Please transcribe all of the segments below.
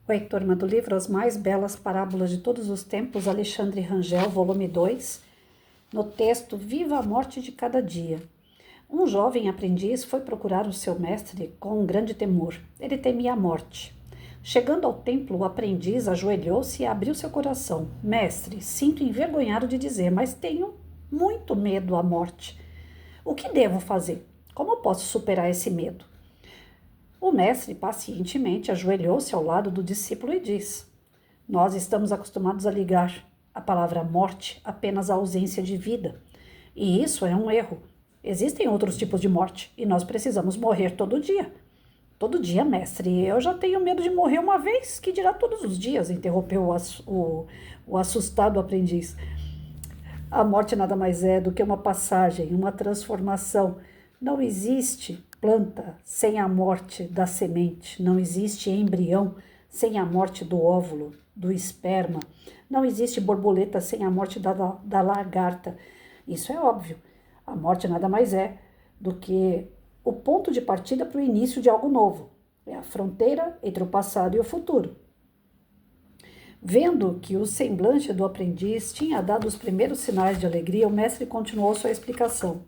Oi, turma do livro As Mais Belas Parábolas de Todos os Tempos, Alexandre Rangel, volume 2, no texto Viva a Morte de Cada Dia. Um jovem aprendiz foi procurar o seu mestre com um grande temor. Ele temia a morte. Chegando ao templo, o aprendiz ajoelhou-se e abriu seu coração. Mestre, sinto envergonhado de dizer, mas tenho muito medo à morte. O que devo fazer? Como posso superar esse medo? O mestre pacientemente ajoelhou-se ao lado do discípulo e disse: Nós estamos acostumados a ligar a palavra morte apenas à ausência de vida. E isso é um erro. Existem outros tipos de morte e nós precisamos morrer todo dia. Todo dia, mestre, eu já tenho medo de morrer uma vez, que dirá todos os dias, interrompeu o assustado aprendiz. A morte nada mais é do que uma passagem, uma transformação. Não existe planta sem a morte da semente, não existe embrião sem a morte do óvulo, do esperma, não existe borboleta sem a morte da lagarta. Isso é óbvio. A morte nada mais é do que o ponto de partida para o início de algo novo. É a fronteira entre o passado e o futuro. Vendo que o semblante do aprendiz tinha dado os primeiros sinais de alegria, o mestre continuou sua explicação.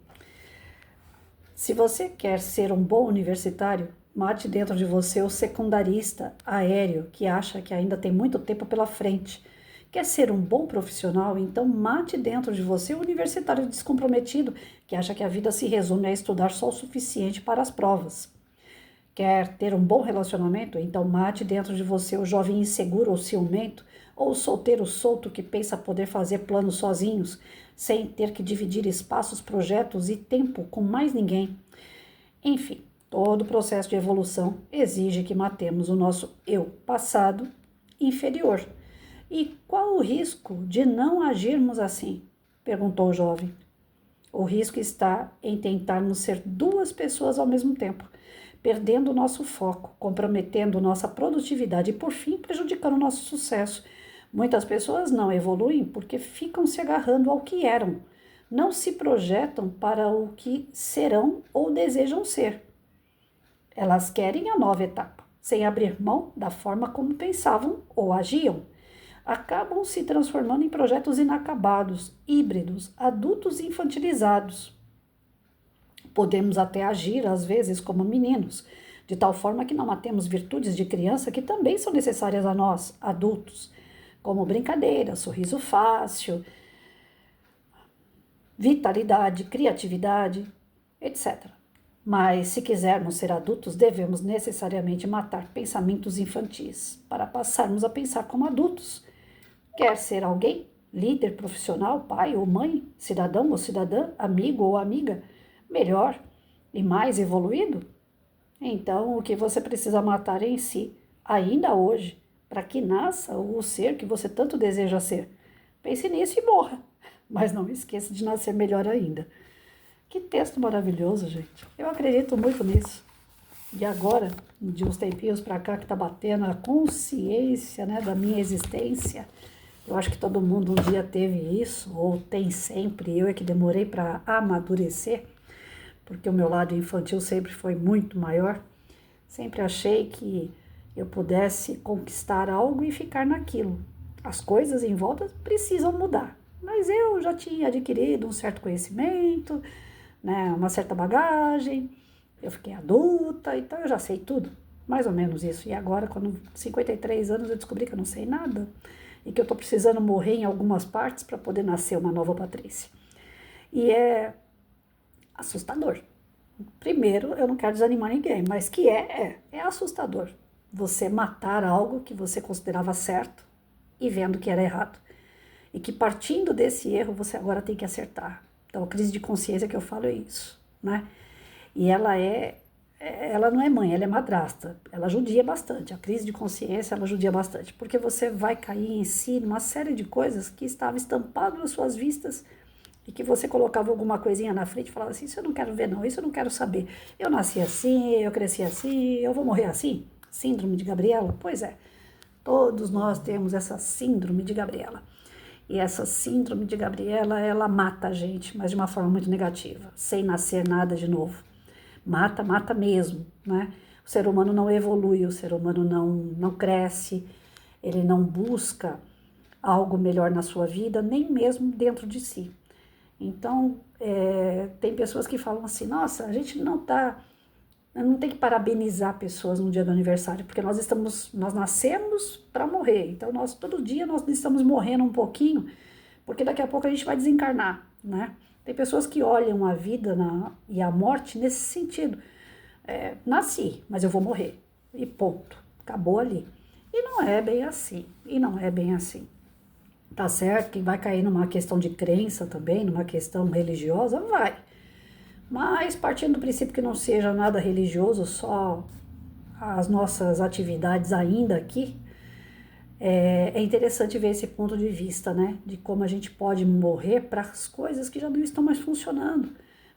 Se você quer ser um bom universitário, mate dentro de você o secundarista aéreo que acha que ainda tem muito tempo pela frente. Quer ser um bom profissional? Então mate dentro de você o universitário descomprometido que acha que a vida se resume a estudar só o suficiente para as provas. Quer ter um bom relacionamento? Então mate dentro de você o jovem inseguro ou ciumento, ou o solteiro solto que pensa poder fazer planos sozinhos, sem ter que dividir espaços, projetos e tempo com mais ninguém. Enfim, todo o processo de evolução exige que matemos o nosso eu passado inferior. E qual o risco de não agirmos assim? Perguntou o jovem. O risco está em tentarmos ser duas pessoas ao mesmo tempo, perdendo o nosso foco, comprometendo nossa produtividade e, por fim, prejudicando o nosso sucesso. Muitas pessoas não evoluem porque ficam se agarrando ao que eram, não se projetam para o que serão ou desejam ser. Elas querem a nova etapa, sem abrir mão da forma como pensavam ou agiam. Acabam se transformando em projetos inacabados, híbridos, adultos infantilizados. Podemos até agir, às vezes, como meninos, de tal forma que não matemos virtudes de criança que também são necessárias a nós, adultos, como brincadeira, sorriso fácil, vitalidade, criatividade, etc. Mas, se quisermos ser adultos, devemos necessariamente matar pensamentos infantis para passarmos a pensar como adultos. Quer ser alguém? Líder, profissional, pai ou mãe, cidadão ou cidadã, amigo ou amiga? Melhor e mais evoluído? Então, o que você precisa matar em si, ainda hoje, para que nasça o ser que você tanto deseja ser. Pense nisso e morra, mas não esqueça de nascer melhor ainda. Que texto maravilhoso, gente. Eu acredito muito nisso. E agora, de uns tempinhos para cá, que está batendo a consciência, né, da minha existência, eu acho que todo mundo um dia teve isso, ou tem sempre. Eu é que demorei para amadurecer, porque o meu lado infantil sempre foi muito maior. Sempre achei que eu pudesse conquistar algo e ficar naquilo. As coisas em volta precisam mudar, mas eu já tinha adquirido um certo conhecimento, né, uma certa bagagem, eu fiquei adulta, então eu já sei tudo, mais ou menos isso. E agora, com 53 anos, eu descobri que eu não sei nada e que eu estou precisando morrer em algumas partes para poder nascer uma nova Patrícia. E é assustador. Primeiro, eu não quero desanimar ninguém, mas que é assustador. Você matar algo que você considerava certo e vendo que era errado. E que partindo desse erro, você agora tem que acertar. Então, a crise de consciência que eu falo é isso, né? E ela não é mãe, ela é madrasta. Ela judia bastante. A crise de consciência, ela judia bastante. Porque você vai cair em si numa série de coisas que estavam estampadas nas suas vistas e que você colocava alguma coisinha na frente e falava assim, isso eu não quero ver não, isso eu não quero saber. Eu nasci assim, eu cresci assim, eu vou morrer assim? Síndrome de Gabriela? Pois é, todos nós temos essa síndrome de Gabriela. E essa síndrome de Gabriela, ela mata a gente, mas de uma forma muito negativa, sem nascer nada de novo. Mata, mata mesmo, né? O ser humano não evolui, o ser humano não cresce, ele não busca algo melhor na sua vida, nem mesmo dentro de si. Então, tem pessoas que falam assim, nossa, a gente não tem que parabenizar pessoas no dia do aniversário, porque nós nascemos para morrer, então todo dia nós estamos morrendo um pouquinho, porque daqui a pouco a gente vai desencarnar, né? Tem pessoas que olham a vida e a morte nesse sentido. Nasci, mas eu vou morrer, e ponto, acabou ali. E não é bem assim, Tá certo que vai cair numa questão de crença também, numa questão religiosa, vai. Mas partindo do princípio que não seja nada religioso, só as nossas atividades ainda aqui, é interessante ver esse ponto de vista, né? De como a gente pode morrer para as coisas que já não estão mais funcionando.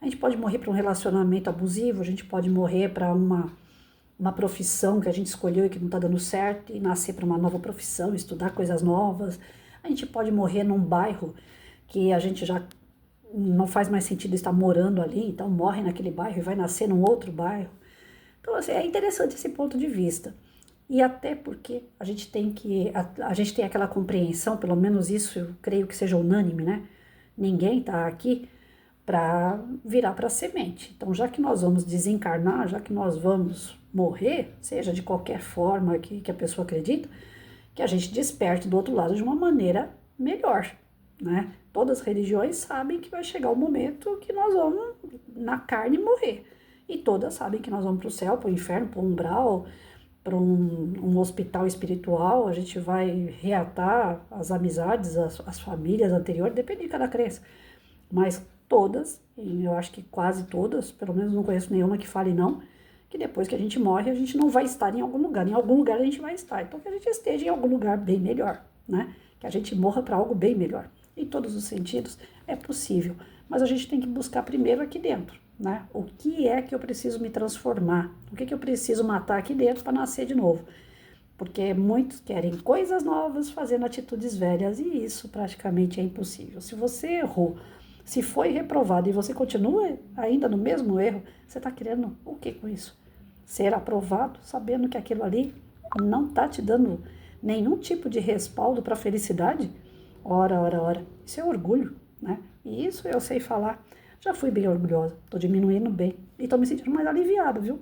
A gente pode morrer para um relacionamento abusivo, a gente pode morrer para uma profissão que a gente escolheu e que não está dando certo, e nascer para uma nova profissão, estudar coisas novas. A gente pode morrer num bairro que a gente já não faz mais sentido estar morando ali, então morre naquele bairro e vai nascer num outro bairro. Então, assim, é interessante esse ponto de vista. E até porque a gente tem aquela compreensão, pelo menos isso eu creio que seja unânime, né? Ninguém está aqui para virar para semente. Então, já que nós vamos desencarnar, já que nós vamos morrer, seja de qualquer forma que a pessoa acredita, que a gente desperte do outro lado de uma maneira melhor, né? Todas as religiões sabem que vai chegar o momento que nós vamos, na carne, morrer. E todas sabem que nós vamos para o céu, para o inferno, para o umbral, para um hospital espiritual, a gente vai reatar as amizades, as famílias anteriores, depende de cada crença. Mas todas, e eu acho que quase todas, pelo menos não conheço nenhuma que fale não, que depois que a gente morre, a gente não vai estar em algum lugar a gente vai estar. Então que a gente esteja em algum lugar bem melhor, né? Que a gente morra para algo bem melhor. Em todos os sentidos é possível, mas a gente tem que buscar primeiro aqui dentro, né? O que é que eu preciso me transformar? O que é que eu preciso matar aqui dentro para nascer de novo? Porque muitos querem coisas novas fazendo atitudes velhas e isso praticamente é impossível. Se você errou, se foi reprovado e você continua ainda no mesmo erro, você está querendo o que com isso? Ser aprovado, sabendo que aquilo ali não está te dando nenhum tipo de respaldo para a felicidade? Ora, ora, ora. Isso é orgulho, né? E isso eu sei falar. Já fui bem orgulhosa, estou diminuindo bem e estou me sentindo mais aliviada, viu?